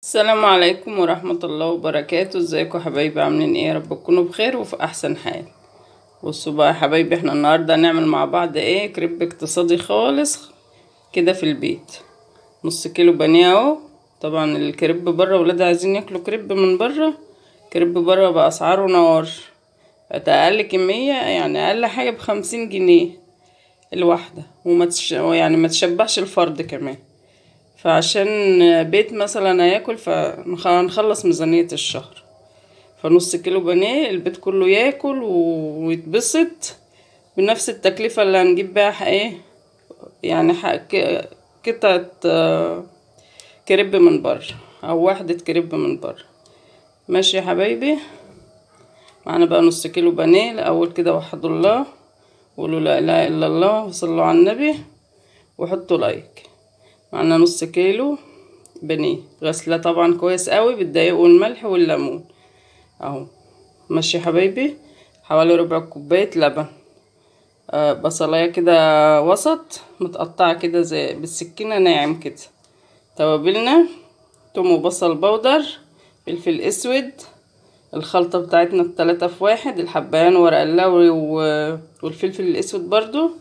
السلام عليكم ورحمة الله وبركاته. ازيكم حبايبي؟ عاملين ايه؟ يا رب تكونوا بخير وفي احسن حال. بصوا بقى يا حبايبي، احنا النهاردة هنعمل مع بعض ايه؟ كريب اقتصادي خالص كده في البيت. نص كيلو بانيه اهو. طبعا الكريب بره ولاد عايزين ياكلوا كريب من بره. كريب بره باسعاره نار، اقل كمية يعني اقل حاجة ب50 جنيه الواحدة، يعني ما تشبعش الفرد كمان. فعشان بيت مثلا هياكل فنخلص ميزانية الشهر، فنص كيلو بانيه البيت كله ياكل ويتبسط بنفس التكلفة اللي هنجيب بيها ايه يعني قطعة كريب من بره او وحدة كريب من بره. ماشي يا حبايبي، معانا بقى نص كيلو بانيه. الاول كده وحدوا الله، قولوا لا اله الا الله وصلوا على النبي وحطوا لايك. معانا نص كيلو بانيه غسله طبعا كويس قوي بالدقيق والملح والليمون اهو. ماشي يا حبايبي، حوالي ربع كوبايه لبن. بصلايه كده وسط متقطعه كده زي بالسكينه ناعم كده. توابلنا توم وبصل بودر، فلفل اسود، الخلطه بتاعتنا التلاتة في واحد، الحبهان ورق اللوري والفلفل الاسود برضو.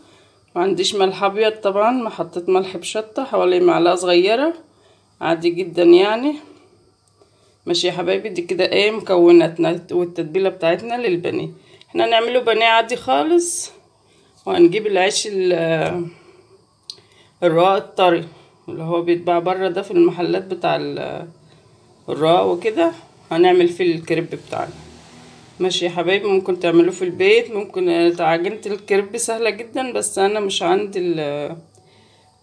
ما عنديش ملح ابيض طبعا، ما حطيت ملح بشطه حوالي معلقه صغيره عادي جدا يعني. ماشي يا حبايبي، دي كده ايه مكوناتنا والتتبيله بتاعتنا للبانيه. احنا هنعمله بانيه عادي خالص، وهنجيب العيش الرقاق الطري اللي هو بيتباع بره ده في المحلات بتاع الرقاق وكده، هنعمل فيه الكريب بتاعنا. ماشي يا حبايبي، ممكن تعملوه في البيت، ممكن عجينة الكريب سهلة جدا، بس انا مش عندي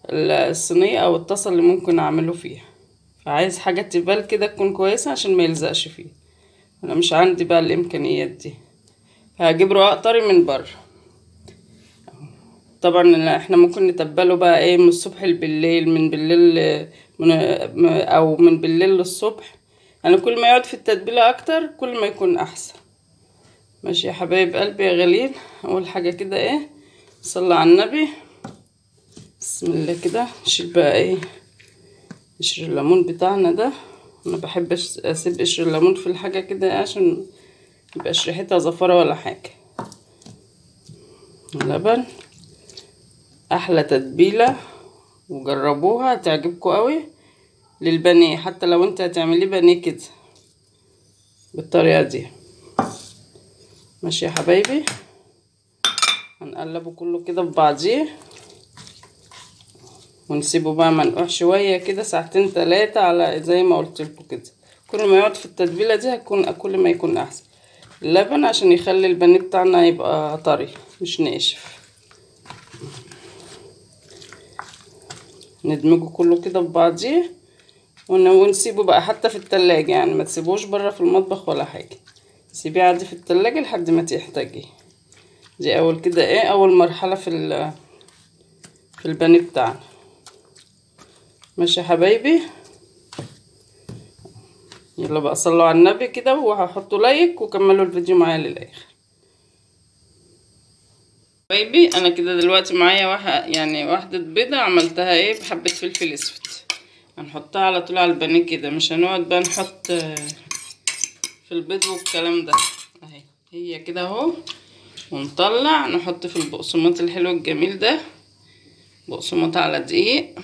الصينية او الطاسة اللي ممكن اعمله فيها، فعايز حاجة تبال كده تكون كويسة عشان ما يلزقش فيه. انا مش عندي بقى الامكانيات دي، هجيب رقاق طري من بره. طبعا احنا ممكن نتبله بقى ايه من الصبح بالليل، من بالليل او من بالليل للصبح. يعني كل ما يقعد في التتبيله اكتر كل ما يكون احسن. ماشي يا حبايب قلبي يا غالين، اول حاجه كده ايه صلى على النبي. بسم الله كده نشيل بقى ايه قشر الليمون بتاعنا ده. انا بحب اسيب قشر الليمون في الحاجه كده عشان ميبقاش ريحتها زفره ولا حاجه. لبن احلى تتبيله وجربوها هتعجبكم قوي للبانيه، حتى لو انت هتعمليه بانيه كده بالطريقه دي. ماشي يا حبايبي، هنقلبه كله كده في بعضيه ونسيبه بقى منقوع شويه كده ساعتين 3 على زي ما قلت لكم كده. كل ما يقعد في التتبيله دي هتكون كل ما يكون احسن. اللبن عشان يخلي البانيه بتاعنا يبقى طري مش ناشف. ندمجه كله كده في بعضيه ونسيبه بقى حتى في التلاجة، يعني ما تسيبوش بره في المطبخ ولا حاجه، سيبيه عادي في التلاجة لحد ما تحتاجيه. دي اول كده ايه اول مرحله في البانيه بتاعنا. ماشي يا حبايبي، يلا بقى صلوا على النبي كده وهحطوا لايك وكملوا الفيديو معايا للاخر. حبايبي انا كده دلوقتي معايا واحده بيضه عملتها ايه بحبه فلفل اسود، هنحطها على طول على البانيه كده، مش هنقعد بقى نحط في البيض والكلام ده. اهي هي كده اهو، ونطلع نحط في البقسماط الحلو الجميل ده. بقسماط على دقيق.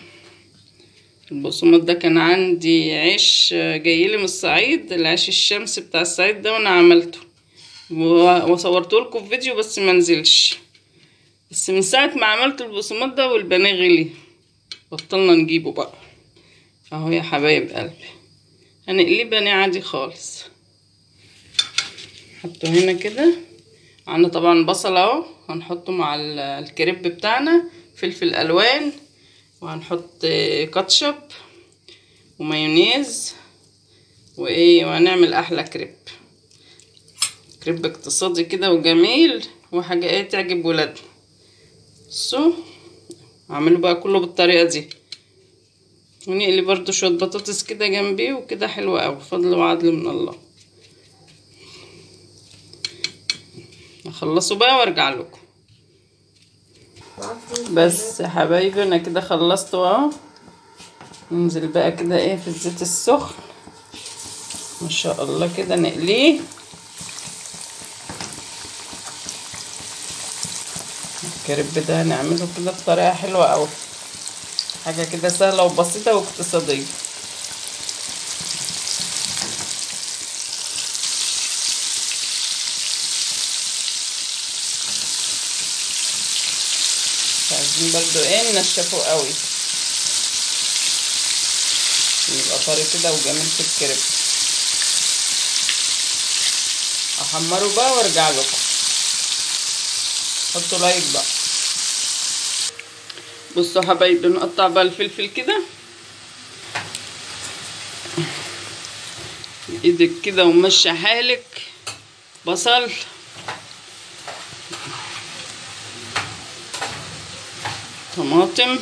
البقسماط ده كان عندي عيش جايلي من الصعيد، العيش الشمس بتاع الصعيد ده، وانا عملته وصورته لكم في فيديو بس ما نزلش. بس من ساعه ما عملت البقسماط ده والبانيه غلي بطلنا نجيبه بقى. اهو يا حبايب قلبي هنقليه بانيه عادي خالص. حطه هنا كده. عندنا طبعا بصل اهو هنحطه مع الكريب بتاعنا، فلفل الوان، وهنحط كاتشب ومايونيز وايه، وهنعمل احلى كريب اقتصادي كده وجميل وحاجه ايه تعجب ولادنا. بصوا هعمله بقى كله بالطريقه دي، ونقلي برضو شويه بطاطس كده جنبيه وكده حلوه قوي، فضل وعدل من الله. اخلصه بقى وارجع لكم. بس يا حبايبي انا كده خلصت اهو. ننزل بقى كده ايه في الزيت السخن ما شاء الله كده نقليه. الكريب ده هنعمله كده بطريقه حلوه قوي، حاجه كده سهله وبسيطه واقتصاديه. عايزين برضو ايه ننشفه قوي، يبقى طري كده وجميل في الكريب. احمره بقى وارجع لكم. حطوا لايك بقى. بصوا حبايبي، نقطع بقى الفلفل كده بايدك كده ومشي حالك. بصل، طماطم،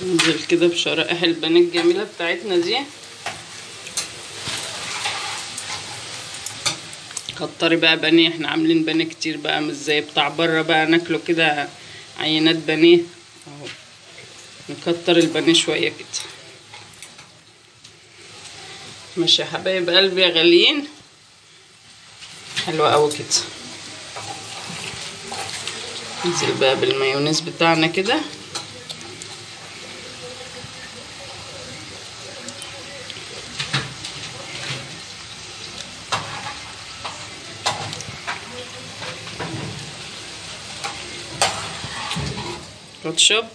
ننزل كده بشرائح البانيه الجميله بتاعتنا دي. كتري بقى بانيه، احنا عاملين بانيه كتير بقى، مش زي بتاع بره بقى ناكله كده عينات بانيه اهو. نكتر البانيه شويه كده. ماشي يا حبايب قلبي يا غاليين، حلوه قوي كده. ننزل بقى بالمايونيز بتاعنا كده. كاتشب،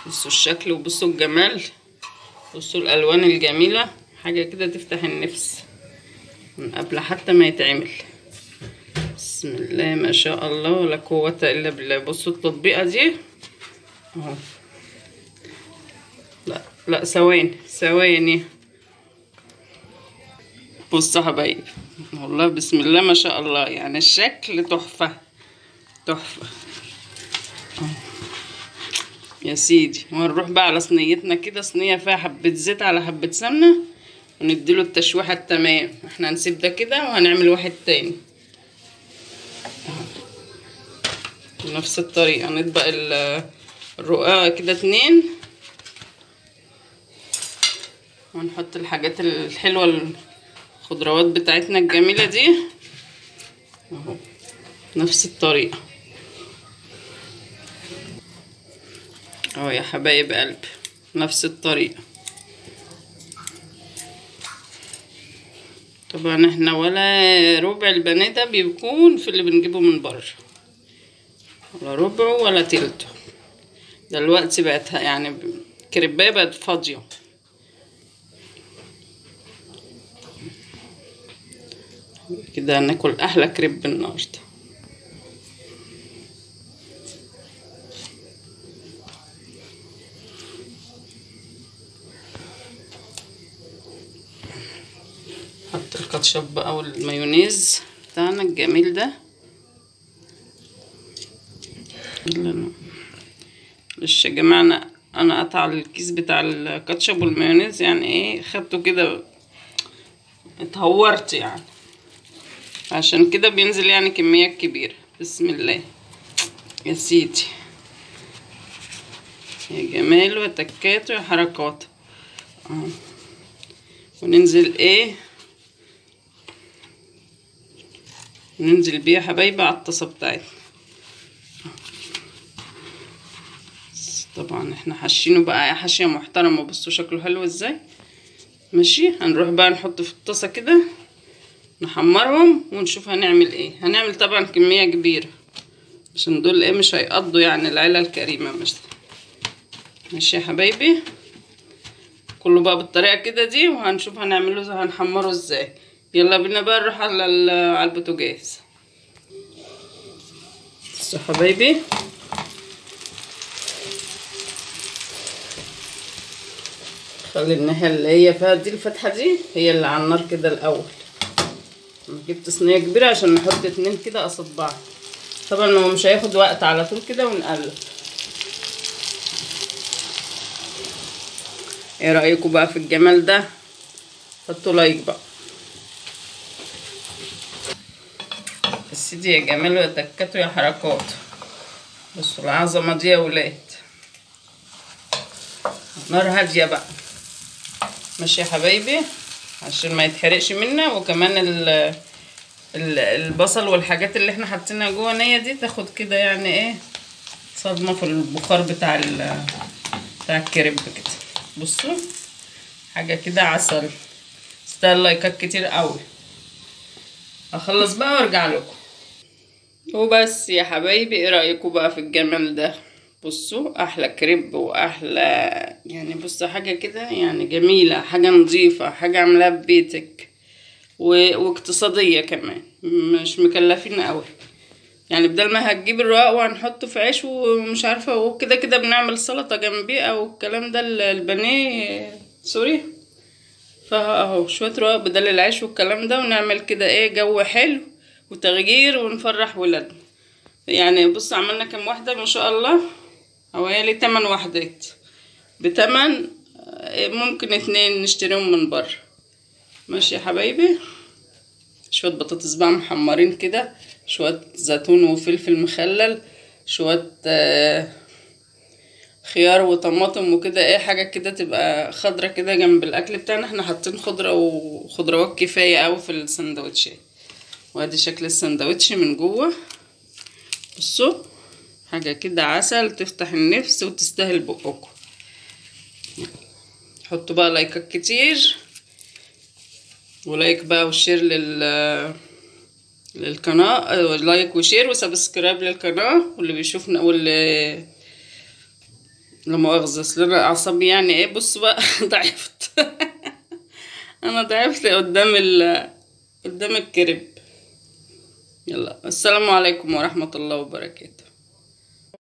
بصوا الشكل وبصوا الجمال، بصوا الالوان الجميله، حاجه كده تفتح النفس من قبل حتى ما يتعمل. بسم الله ما شاء الله ولا قوه الا بالله. بصوا التطبيقه دي اهو. لا ثواني. بصوا حبايبي، والله بسم الله ما شاء الله، يعني الشكل تحفه يا سيدي. وهنروح بقى على صينيتنا كده، صينيه فيها حبه زيت على حبه سمنه، ونديله التشويحه التمام. احنا هنسيب ده كده وهنعمل واحد تاني بنفس الطريقه. نطبق الرقاق كده 2، ونحط الحاجات الحلوه الخضروات بتاعتنا الجميله دي اهو نفس الطريقه اهو يا حبايب قلبي، نفس الطريقه. طبعا احنا ولا ربع البانيه ده بيكون في اللي بنجيبه من بره، ولا ربعه ولا تلته. دلوقتي بقت يعني كريبايه بقت فاضيه. كده هناكل احلى كريب النهارده. حط الكاتشب بقى والمايونيز بتاعنا الجميل ده. معلش يا جماعه، انا قطع الكيس بتاع الكاتشب والمايونيز، يعني ايه خدته كده اتهورت يعني، عشان كده بينزل يعني كميات كبيرة. بسم الله يا سيدي، يا جمال وتكاته يا حركاته اهو. وننزل ايه، ننزل بيه يا حبايبي على الطاسه بتاعتنا. طبعا احنا حاشينه بقى حاشيه محترمه. بصوا شكله حلو ازاي. ماشي، هنروح بقى نحط في الطاسه كده نحمرهم ونشوف هنعمل ايه. هنعمل طبعا كميه كبيره عشان دول ايه مش هيقضوا يعني العيله الكريمه. ماشي يا حبايبي، كله بقى بالطريقه كده دي، وهنشوف هنعمله هنحمره ازاي. يلا بينا بقى نروح على البوتاجاز. بصوا حبايبي، خلي الناحيه اللي هي فيها دي الفتحه دي هي اللي على النار كده الاول. جبت صينيه كبيره عشان نحط 2 كده قصاد بعض. طبعا هو مش هياخد وقت، على طول كده ونقلب. ايه رأيكم بقى في الجمال ده؟ حطوا لايك بقى. يا سيدي يا جمال يا تكاته يا حركات. بصوا العظمة دي يا ولاد. نار هادية بقى ماشي يا حبايبي عشان ما يتحرقش منا، وكمان البصل والحاجات اللي احنا حاطينها جوه نية دي تاخد كده يعني ايه صدمة في البخار بتاع الكريب كده. بصوا حاجة كده عسل، تستاهل لايكات كتير قوي. اخلص بقى وارجع لكم. وبس يا حبايبي، ايه رأيكم بقى في الجمال ده؟ بصوا احلى كريب واحلى يعني، بصوا حاجة كده يعني جميلة، حاجة نظيفة، حاجة عاملاها ببيتك واقتصادية كمان، مش مكلفين قوي يعني. بدل ما هتجيب الرقاق وهنحطه في عيش ومش عارفة، وكده كده بنعمل سلطة جنبيه او الكلام ده البانيه سوري، فاهو شوية رقاق بدل العيش والكلام ده، ونعمل كده ايه جو حلو وتغيير ونفرح ولادنا يعني. بص عملنا كام واحدة ما شاء الله، حوالي 8 وحدات بتمن، ممكن 2 نشتريهم من بره. ماشي يا حبايبي. شوية بطاطس بقى محمرين كده، شوية زيتون وفلفل مخلل، شوية خيار وطماطم وكده ايه حاجة كده تبقى خضرة كده جنب الاكل بتاعنا. احنا حاطين خضرة وخضروات كفاية اوي في السندوتشات. وادي شكل السندوتش من جوه. بصوا حاجة كده عسل تفتح النفس وتستاهل بقكم. حطوا بقى لايكات كتير، ولايك بقى وشير للقناة، لايك وشير وسبسكرايب للقناة. واللي بيشوفنا واللي لا مؤاخذة اصل انا اعصابي يعني ايه. بص بقى ضعفت انا ضعفت قدام الكريب. يلا السلام عليكم ورحمة الله وبركاته.